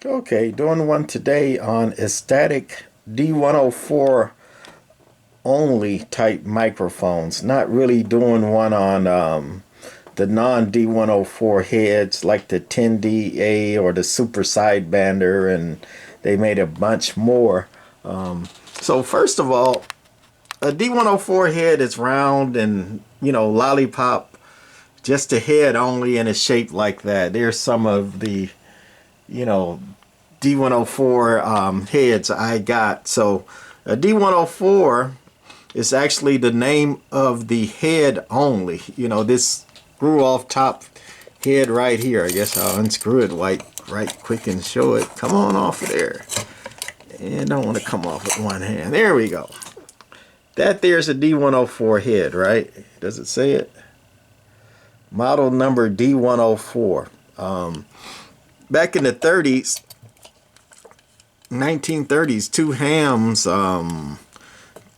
Okay, doing one today on Astatic D104 only type microphones. Not really doing one on the non D104 heads like the 10DA or the Super Sidebander, and they made a bunch more. So first of all, a D104 head is round and, lollipop, just the head only, and it's shaped like that. There's some of the, you know, D104 heads I got. So a D104 is actually the name of the head only. This screw off top head right here. I guess I'll unscrew it right quick and show it. Come on off of there. And don't want to come off with one hand. There we go. That there's a D104 head, right? Does it say it? Model number D104. Back in the 30s, 1930s, two hams,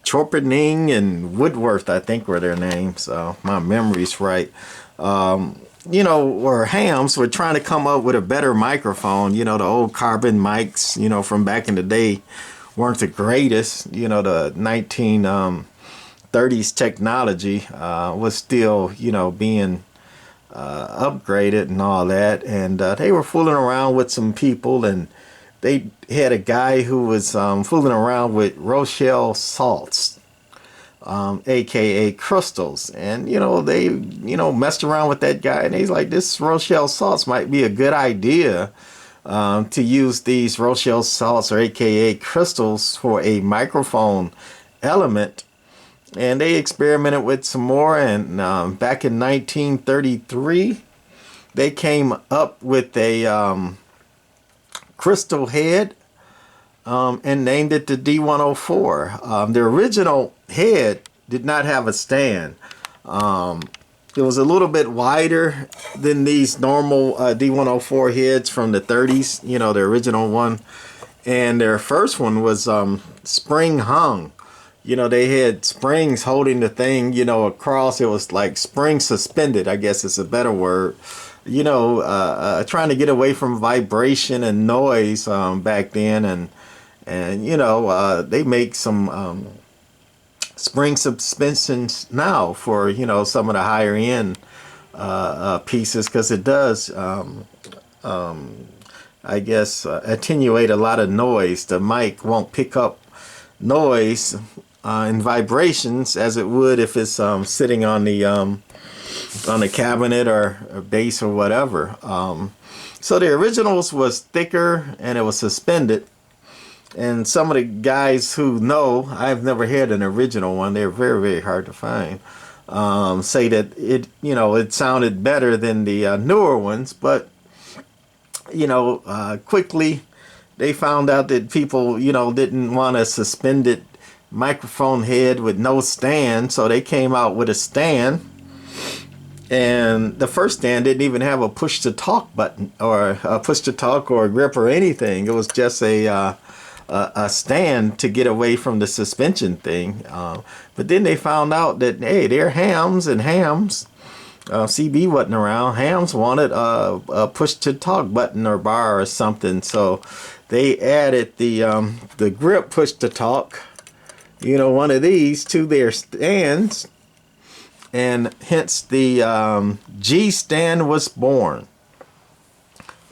Chorpening and Woodworth, I think were their names. My memory's right. Were hams were trying to come up with a better microphone. The old carbon mics, from back in the day weren't the greatest. The 1930s technology was still, being upgraded and all that. And they were fooling around with some people, and they had a guy who was fooling around with Rochelle salts, aka crystals, and they messed around with that guy, and he's like, this Rochelle salts might be a good idea to use these Rochelle salts, or aka crystals, for a microphone element. And they experimented with some more, and back in 1933 they came up with a crystal head and named it the D104. The original head did not have a stand. It was a little bit wider than these normal D104 heads from the 30s, the original one. And their first one was spring hung. They had springs holding the thing, across. It was like spring suspended, I guess is a better word. Trying to get away from vibration and noise back then, and they make some spring suspensions now for some of the higher end pieces, because it does I guess attenuate a lot of noise. The mic won't pick up noise and vibrations as it would if it's sitting on the cabinet or base or whatever. So the originals was thicker and it was suspended. And some of the guys who know, I've never had an original one, they're very, very hard to find, say that it sounded better than the newer ones. But quickly they found out that people didn't want a suspended microphone head with no stand, so they came out with a stand. And the first stand didn't even have a push to talk button, or a push to talk or a grip or anything. It was just a stand to get away from the suspension thing. But then they found out that, hey, they're hams, and hams, CB wasn't around. Hams wanted a push to talk button or bar or something, so they added the grip push to talk, one of these, to their stands. And hence the G stand was born.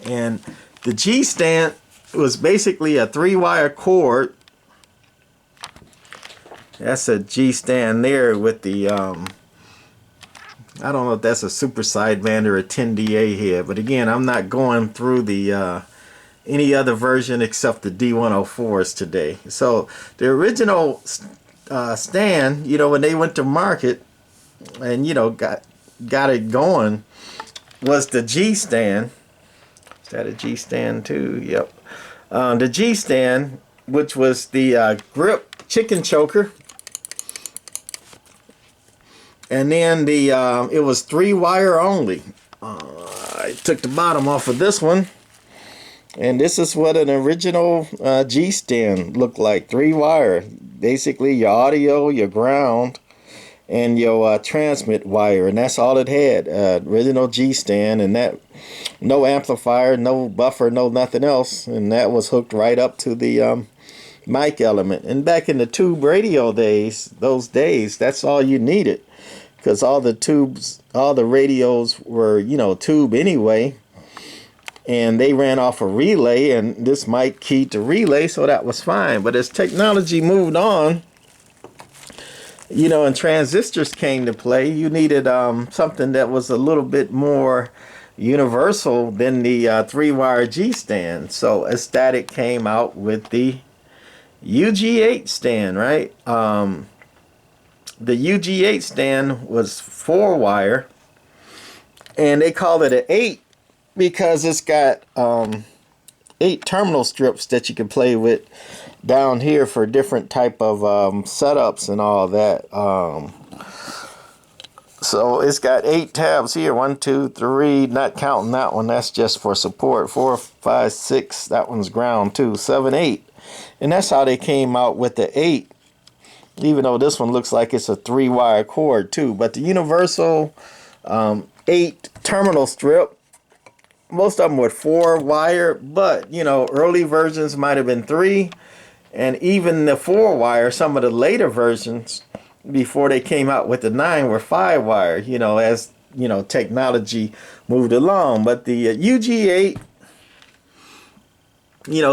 And the G stand was basically a 3-wire cord. That's a G stand there with the I don't know if that's a Super Sidebander or a 10DA head, but again, I'm not going through the any other version except the D104s today. So the original stand, when they went to market and got it going, was the G stand. Is that a G stand too? Yep. The G stand, which was the grip chicken choker, and then the it was 3-wire only. I took the bottom off of this one, and this is what an original G stand looked like. 3-wire, basically your audio, your ground, and your transmit wire, and that's all it had. Original G stand, and that No amplifier, no buffer, no nothing else, and that was hooked right up to the mic element. And back in the tube radio days, that's all you needed, because all the radios were, tube anyway, and they ran off a relay, and this mic keyed the relay, so that was fine. But as technology moved on, and transistors came to play, you needed something that was a little bit more universal than the 3-wire G stand. So Astatic came out with the UG8 stand, right? The UG8 stand was 4-wire, and they called it an 8 because it's got 8 terminal strips that you can play with down here for different type of setups and all that. So it's got 8 tabs here, 1, 2, 3, not counting that one, that's just for support. 4, 5, 6, that one's ground too. 7, 8, and that's how they came out with the 8, even though this one looks like it's a 3-wire cord too. But the universal 8 terminal strip, most of them were 4-wire, but early versions might have been 3, and even the 4-wire, some of the later versions before they came out with the 9 were 5-wire, as technology moved along. But the UG8,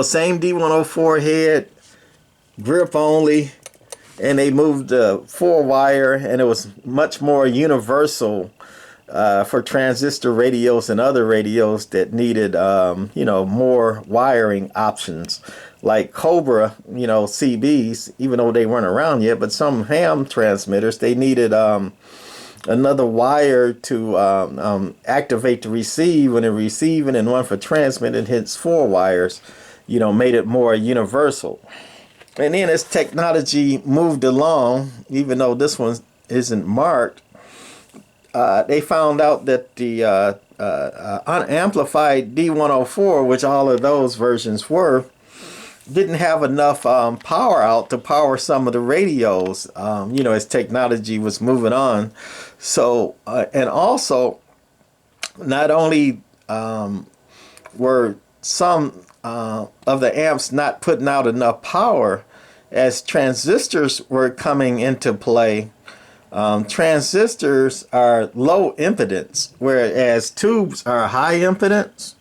same D104 head, grip only, and they moved the 4-wire, and it was much more universal for transistor radios and other radios that needed more wiring options, like Cobra CBs, even though they weren't around yet. But some ham transmitters, they needed another wire to activate the receive when they're receiving, and one for transmitting. Hence 4 wires made it more universal. And then as technology moved along, even though this one isn't marked, they found out that the unamplified D104, which all of those versions were, didn't have enough power out to power some of the radios, as technology was moving on. So, and also, not only were some of the amps not putting out enough power, as transistors were coming into play. Transistors are low impedance, whereas tubes are high impedance,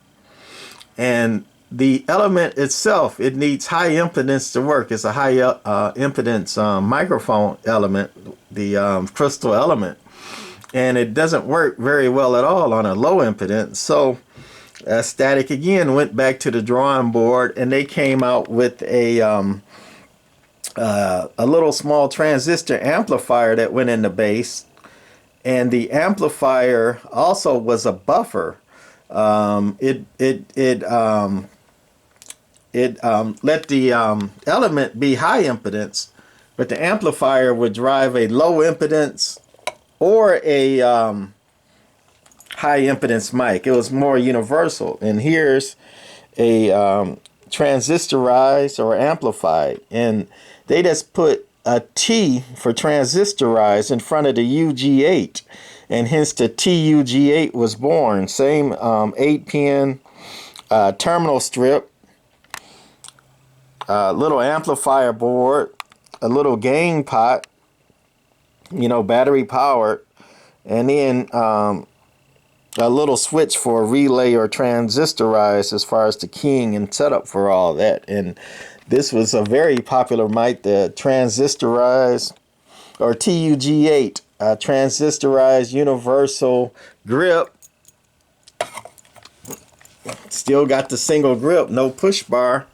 and the element itself, it needs high impedance to work. It's a high impedance microphone element, the crystal element, and it doesn't work very well at all on a low impedance. So Astatic again went back to the drawing board, and they came out with a little small transistor amplifier that went in the bass, and the amplifier also was a buffer. It let the element be high impedance, but the amplifier would drive a low impedance or a high impedance mic. It was more universal. And here's a transistorized or amplified, and they just put a T for transistorized in front of the UG8, and hence the TUG8 was born. Same 8-pin terminal strip, little amplifier board, a little gain pot, battery powered, and then a little switch for relay or transistorized as far as the keying and setup for all that. And this was a very popular mic, the transistorized or TUG8, transistorized universal grip. Still got the single grip, no push bar,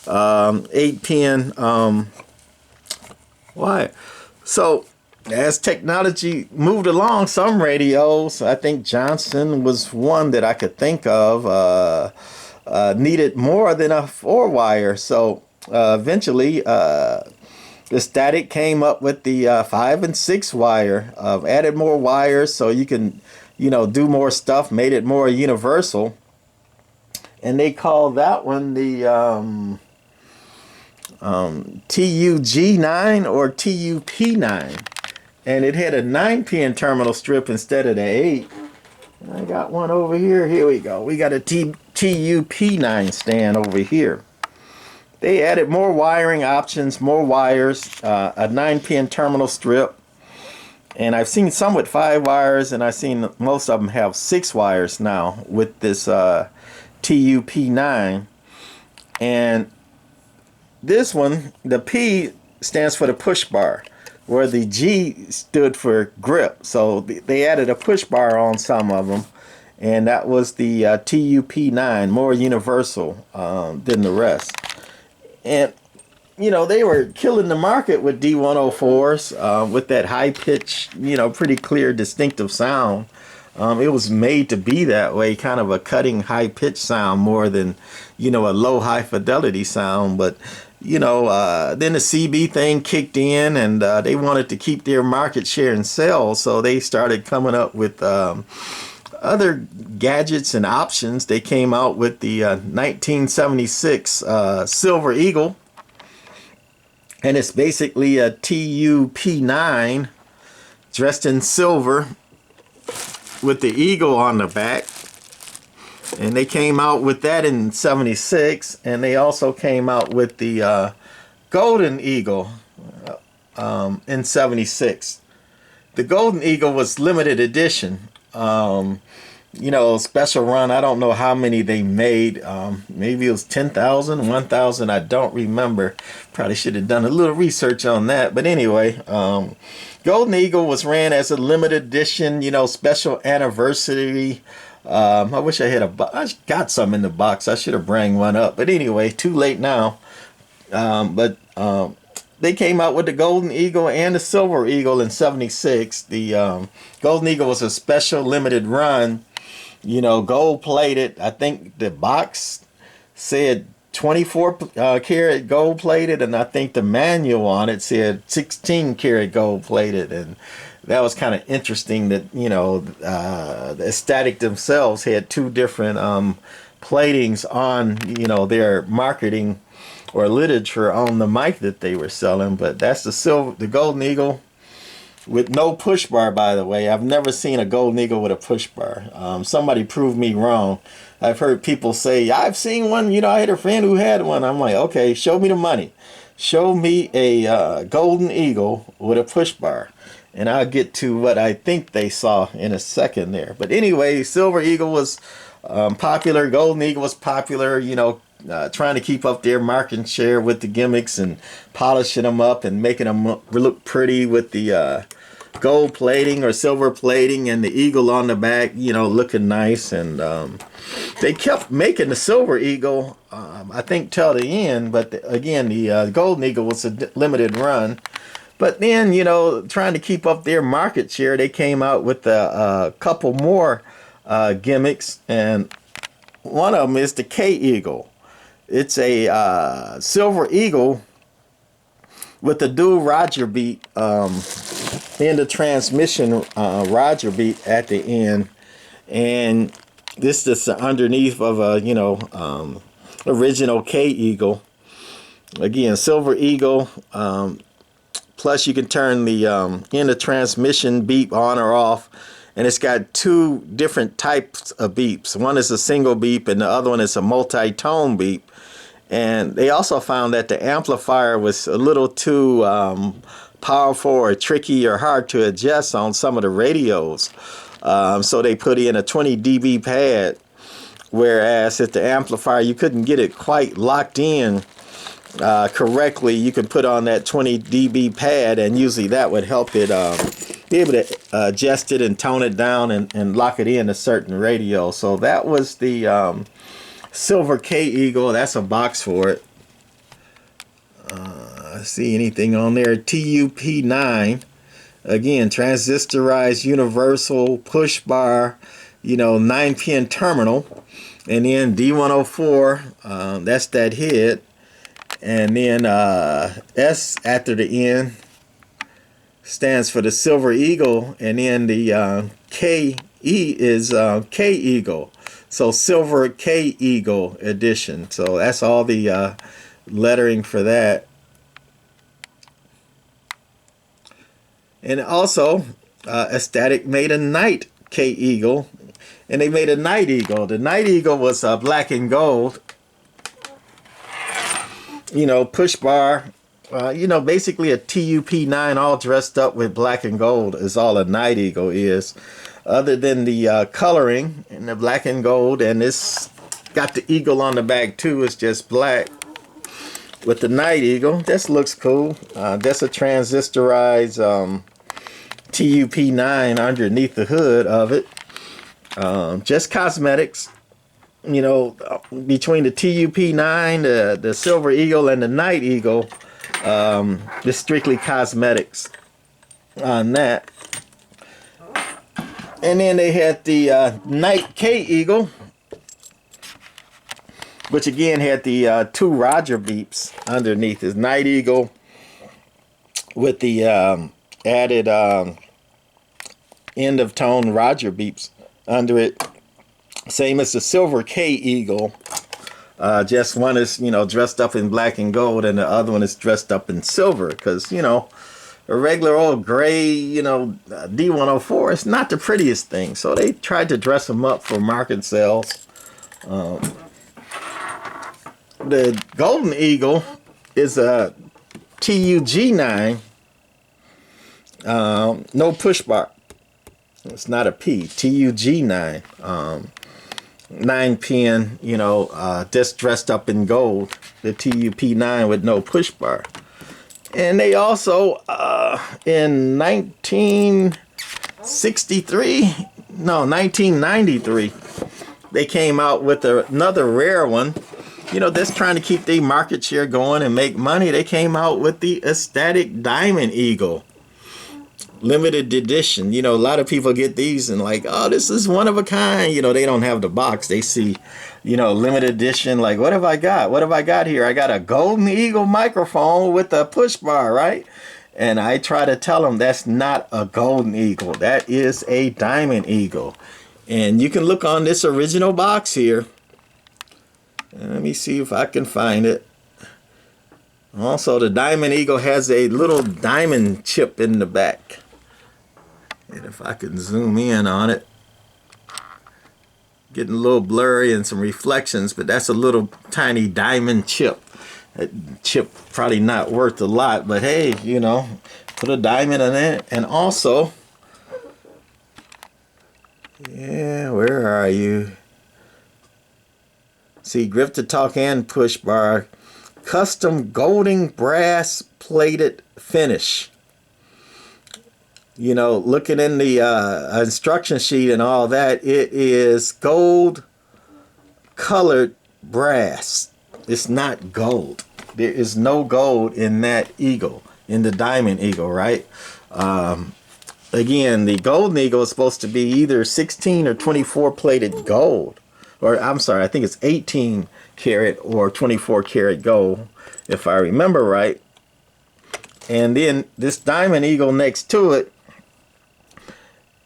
8-pin wire. So as technology moved along, some radios, I think Johnson was one that I could think of, needed more than a 4-wire. So eventually Astatic came up with the 5 and 6 wire, added more wires so you can do more stuff, made it more universal, and they called that one the TUG9 or TUP9, and it had a 9-pin terminal strip instead of the 8. I got one over here. Here we go. We got a TUP9 stand over here. They added more wiring options, more wires, a 9-pin terminal strip. And I've seen some with 5 wires, and I've seen most of them have 6 wires now with this TUP9. And this one, the P stands for the push bar, where the G stood for grip. So they added a push bar on some of them, and that was the TUP9, more universal than the rest. And you know, they were killing the market with D104s with that high pitch, you know, pretty clear, distinctive sound. It was made to be that way, kind of a cutting high pitch sound more than, you know, a low high fidelity sound. But, you know, then the CB thing kicked in, and they wanted to keep their market share and sell. So they started coming up with other gadgets and options. They came out with the 1976 Silver Eagle. And it's basically a TUP9 dressed in silver with the eagle on the back. And they came out with that in 76. And they also came out with the Golden Eagle in 76. The Golden Eagle was limited edition. You know, special run. I don't know how many they made. Maybe it was 10,000, 1,000. I don't remember. Probably should have done a little research on that. But anyway, Golden Eagle was ran as a limited edition, you know, special anniversary. I wish I had I got some in the box. I should have bring one up. But anyway, too late now. They came out with the Golden Eagle and the Silver Eagle in 76. The Golden Eagle was a special limited run, you know, gold plated. I think the box said 24 karat gold plated, and I think the manual on it said 16 karat gold plated. And that was kind of interesting that, you know, the Astatic themselves had 2 different platings on, you know, their marketing or literature on the mic that they were selling. But that's the Golden Eagle with no push bar, by the way. I've never seen a Golden Eagle with a push bar. Somebody proved me wrong. I've heard people say, I've seen one, you know, I had a friend who had one. I'm like, okay, show me the money. Show me a Golden Eagle with a push bar. And I'll get to what I think they saw in a second there. But anyway, Silver Eagle was popular. Golden Eagle was popular, you know, trying to keep up their market share with the gimmicks and polishing them up and making them look pretty with the gold plating or silver plating and the eagle on the back, you know, looking nice. And they kept making the Silver Eagle, I think, till the end. But again, the Golden Eagle was a limited run. But then, you know, trying to keep up their market share, they came out with a couple more gimmicks. And one of them is the K Eagle. It's a Silver Eagle with a dual Roger beat in the transmission, Roger beat at the end. And this is underneath of a, you know, original K Eagle. Again, Silver Eagle. Plus you can turn the in the transmission beep on or off. And it's got 2 different types of beeps. One is a single beep and the other one is a multi-tone beep. And they also found that the amplifier was a little too powerful or tricky or hard to adjust on some of the radios. So they put in a 20 dB pad, whereas at the amplifier you couldn't get it quite locked in correctly. You could put on that 20 dB pad, and usually that would help it be able to adjust it and tone it down and lock it in a certain radio. So that was the Silver K Eagle. That's a box for it. See anything on there? TUP9. Again, transistorized universal push bar, you know, 9-pin terminal. And then D104, that's that head. And then S after the N stands for the Silver Eagle. And then the KE is K Eagle. So Silver K Eagle edition. So that's all the lettering for that. And also, Astatic made a Night K Eagle And they made a Night Eagle. The Night Eagle was black and gold. You know, push bar. You know, basically a TUP9 all dressed up with black and gold is all a Night Eagle is. Other than the coloring in the black and gold, and it's got the eagle on the back too. It's just black with the Night Eagle. This looks cool. That's a transistorized TUP9 underneath the hood of it. Just cosmetics. You know, between the TUP9, the Silver Eagle, and the Night Eagle, it's strictly cosmetics on that. And then they had the Night K Eagle, which again had the two Roger beeps underneath. His Night Eagle with the added end of tone Roger beeps under it. Same as the Silver K Eagle. Just one is, you know, dressed up in black and gold, and the other one is dressed up in silver. Because, you know, a regular old gray, you know, D104 is not the prettiest thing. So they tried to dress them up for market sales. The Golden Eagle is a TUG9. No push bar. It's not a P. TUG9. 9-pin, you know, just dressed up in gold. The TUP9 with no push bar. And they also, in 1993, they came out with another rare one. You know, that's trying to keep their market share going and make money. They came out with the Astatic Diamond Eagle. Limited edition. You know, a lot of people get these and like, oh, this is one of a kind. You know, they don't have the box. They see, you know, limited edition. Like, what have I got? What have I got here? I got a Golden Eagle microphone with a push bar, right? And I try to tell them that's not a Golden Eagle. That is a Diamond Eagle. And you can look on this original box here. And let me see if I can find it. Also, the Diamond Eagle has a little diamond chip in the back. And if I can zoom in on it, getting a little blurry and some reflections, but that's a little tiny diamond chip. That chip probably not worth a lot, but hey, you know, put a diamond in it. And also, yeah, where are you? See, grip to talk and push bar. Custom golden brass plated finish. You know, looking in the instruction sheet and all that, it is gold colored brass. It's not gold. There is no gold in that eagle, in the Diamond Eagle, right? Again, the Golden Eagle is supposed to be either 16 or 24 plated gold. Or, I'm sorry, I think it's 18 karat or 24 karat gold, if I remember right. And then this Diamond Eagle next to it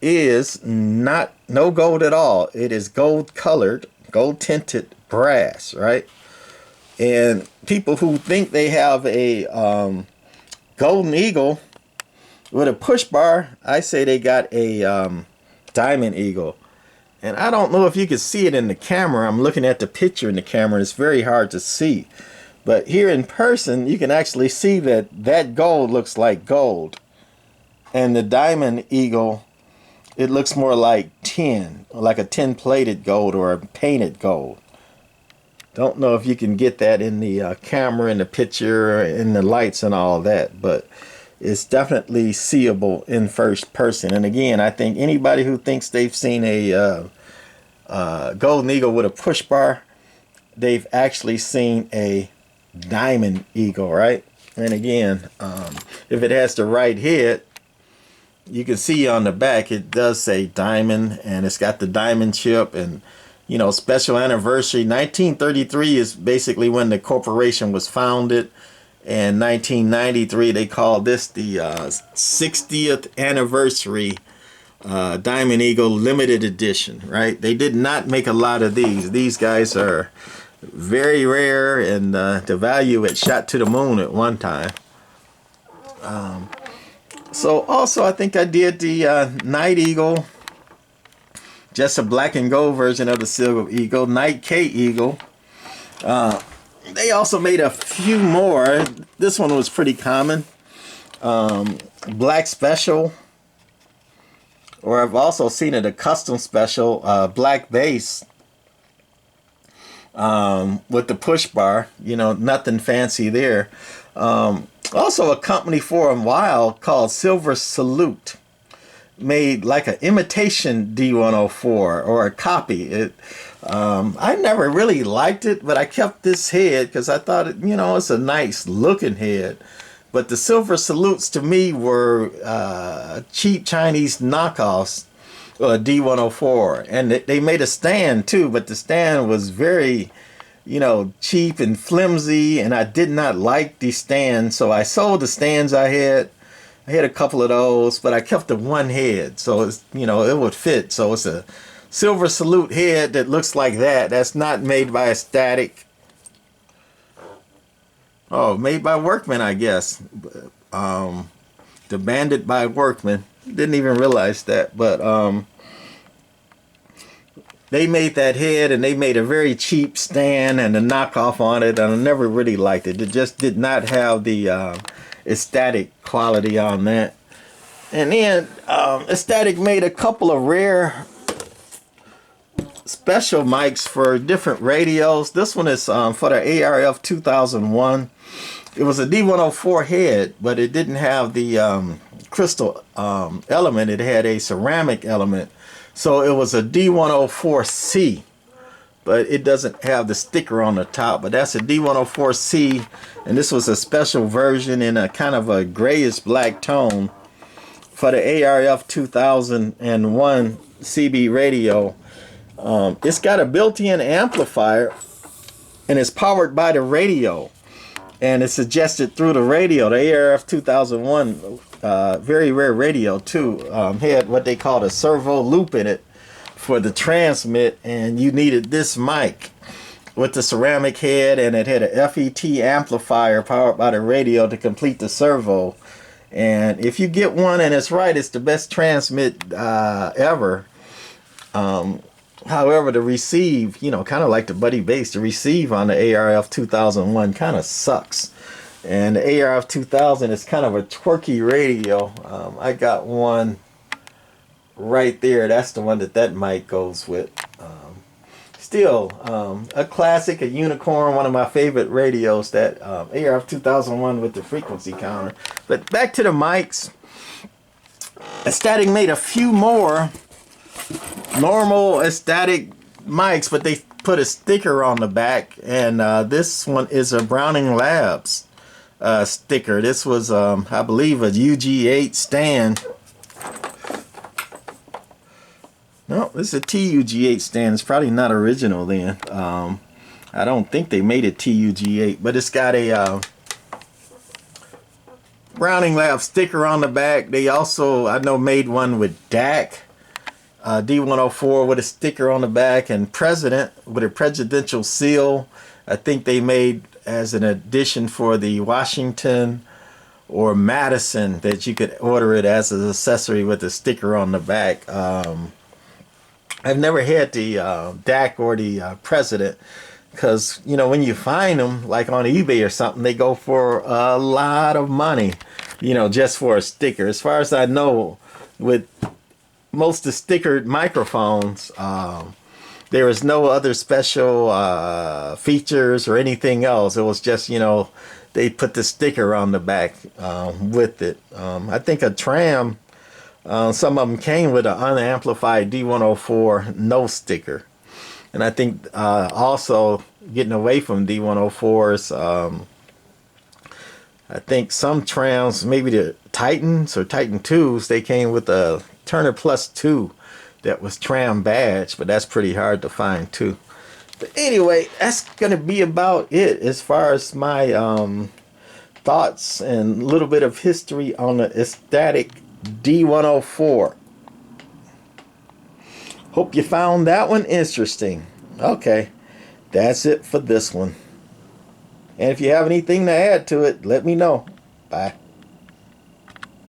is no gold at all. It is gold colored, gold tinted brass, right? And people who think they have a Golden Eagle with a push bar, I say they got a Diamond Eagle. And I don't know if you can see it in the camera. I'm looking at the picture in the camera. It's very hard to see. But here in person, you can actually see that that gold looks like gold. And the Diamond Eagle, it looks more like tin, like a tin-plated gold or a painted gold. Don't know if you can get that in the camera, in the picture, in the lights and all that, but it's definitely seeable in first person. And again, I think anybody who thinks they've seen a Golden Eagle with a push bar, they've actually seen a Diamond Eagle, right? And again, if it has the right head, you can see on the back it does say diamond, and it's got the diamond chip, and you know, special anniversary. 1933 is basically when the corporation was founded, and 1993 they called this the 60th anniversary Diamond Eagle limited edition, right? They did not make a lot of these. These guys are very rare, and the value it shot to the moon at one time. So also I think I did the Night Eagle just a black and gold version of the Silver Eagle. Night K Eagle. They also made a few more. This one was pretty common. Black Special. Or I've also seen it a custom special, black bass. With the push bar, you know, nothing fancy there. Also a company for a while called Silver Salute made like an imitation D104 or a copy. I never really liked it, but I kept this head because I thought, you know, it's a nice looking head. But the Silver Salutes to me were cheap Chinese knockoffs. D104, and they made a stand too, but the stand was very, you know, cheap and flimsy, and I did not like the stand, so I sold the stands I had. I had a couple of those, but I kept the one head, so it's, you know, it would fit. So it's a Silver Salute head that looks like that. That's not made by Astatic. Oh, made by Workman, I guess. The Bandit by Workman. Didn't even realize that, but they made that head, and they made a very cheap stand and a knockoff on it, and I never really liked it. It just did not have the Astatic quality on that. And then Astatic made a couple of rare special mics for different radios. This one is for the ARF 2001. It was a D104 head, but it didn't have the crystal element. It had a ceramic element. So it was a D104C, but it doesn't have the sticker on the top. But that's a D104C, and this was a special version in a kind of a grayish black tone for the ARF 2001 CB radio. It's got a built-in amplifier, and it's powered by the radio. And it's adjusted through the radio. The ARF 2001, very rare radio too, had what they called a servo loop in it for the transmit, and you needed this mic with the ceramic head, and it had a FET amplifier powered by the radio to complete the servo. And if you get one and it's right, it's the best transmit ever. However, to receive, you know, kind of like the Buddy Bass, to receive on the ARF 2001 kind of sucks. And the ARF 2000 is kind of a twerky radio. I got one right there. That's the one that mic goes with. Still, a classic, a unicorn, one of my favorite radios, that ARF 2001 with the frequency counter. But back to the mics. Astatic made a few more normal Astatic mics, but they put a sticker on the back, and this one is a Browning Labs sticker. This was I believe a UG8 stand. No, this is a TUG8 stand. It's probably not original then. I don't think they made it TUG8, but it's got a Browning Labs sticker on the back. They also, I know, made one with DAC. D104 with a sticker on the back, and President with a presidential seal. I think they made as an addition for the Washington or Madison, that you could order it as an accessory with a sticker on the back. I've never had the DAC or the President, because, you know, when you find them like on eBay or something, they go for a lot of money, you know, just for a sticker. As far as I know, with most of the stickered microphones, there was no other special features or anything else. It was just, you know, they put the sticker on the back with it. I think a Tram, some of them came with an unamplified D104 no sticker. And I think also getting away from D104s, I think some Trams, maybe the Titans or Titan 2s, they came with a Turner Plus 2 that was Tram badge, but that's pretty hard to find too. But anyway, that's gonna be about it as far as my thoughts and a little bit of history on the Astatic D104. Hope you found that one interesting. Okay, that's it for this one. And if you have anything to add to it, let me know. Bye.